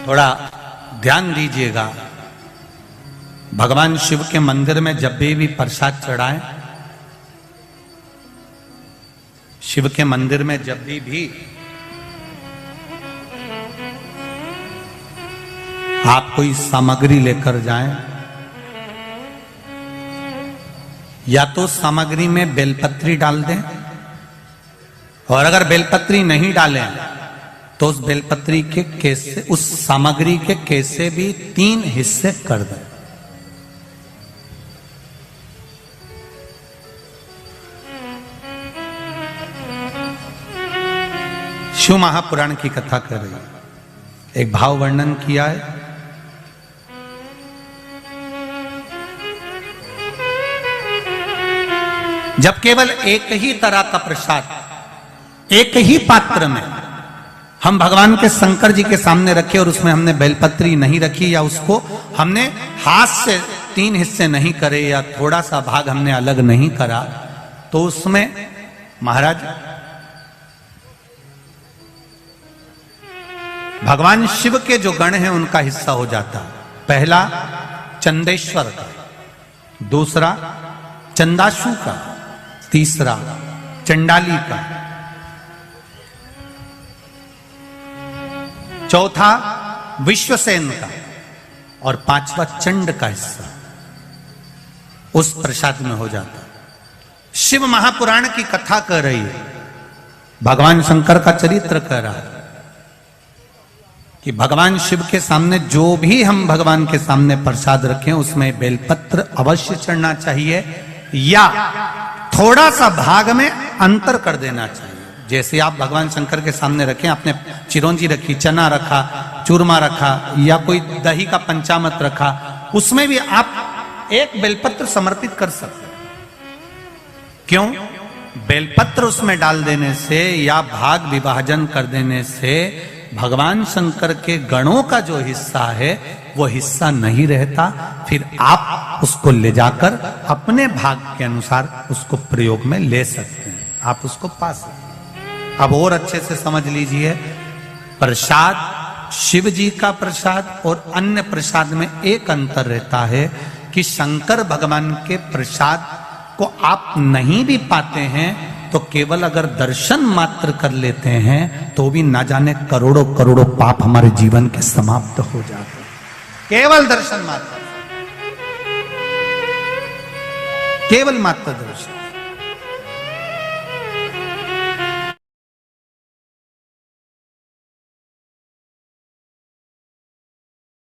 थोड़ा ध्यान दीजिएगा। भगवान शिव के मंदिर में जब भी प्रसाद चढ़ाएं, शिव के मंदिर में जब भी आप कोई सामग्री लेकर जाएं, या तो सामग्री में बेलपत्री डाल दें, और अगर बेलपत्री नहीं डालें तो उस बेलपत्री के केसे, उस सामग्री के केसे भी 3 हिस्से कर दें। शिव महापुराण की कथा कर रही है, एक भाव वर्णन किया है। जब केवल एक ही तरह का प्रसाद एक ही पात्र में हम भगवान के शंकर जी के सामने रखे और उसमें हमने बेलपत्री नहीं रखी, या उसको हमने हाथ से 3 हिस्से नहीं करे, या थोड़ा सा भाग हमने अलग नहीं करा, तो उसमें महाराज भगवान शिव के जो गण हैं उनका हिस्सा हो जाता। पहला चंदेश्वर का, दूसरा चंदाशु का, तीसरा चंडाली का, चौथा विश्वसेन का, और 5वां चंड का हिस्सा उस प्रसाद में हो जाता। शिव महापुराण की कथा कर रही है, भगवान शंकर का चरित्र कह रहा है कि भगवान शिव के सामने जो भी हम भगवान के सामने प्रसाद रखें उसमें बेलपत्र अवश्य चढ़ना चाहिए, या थोड़ा सा भाग में अंतर कर देना चाहिए। जैसे आप भगवान शंकर के सामने रखें, आपने चिरौंजी रखी, चना रखा, चूरमा रखा, या कोई दही का पंचामृत रखा, उसमें भी आप एक बेलपत्र समर्पित कर सकते हैं। क्यों? बेलपत्र उसमें डाल देने से या भाग विभाजन कर देने से भगवान शंकर के गणों का जो हिस्सा है वो हिस्सा नहीं रहता, फिर आप उसको ले जाकर अपने भाग के अनुसार उसको प्रयोग में ले सकते हैं, आप उसको पा सकते हैं। अब और अच्छे से समझ लीजिए, प्रसाद शिव जी का प्रसाद और अन्य प्रसाद में एक अंतर रहता है कि शंकर भगवान के प्रसाद को आप नहीं भी पाते हैं तो केवल अगर दर्शन मात्र कर लेते हैं तो भी ना जाने करोड़ों करोड़ों पाप हमारे जीवन के समाप्त हो जाते हैं। केवल दर्शन मात्र, केवल मात्र दर्शन।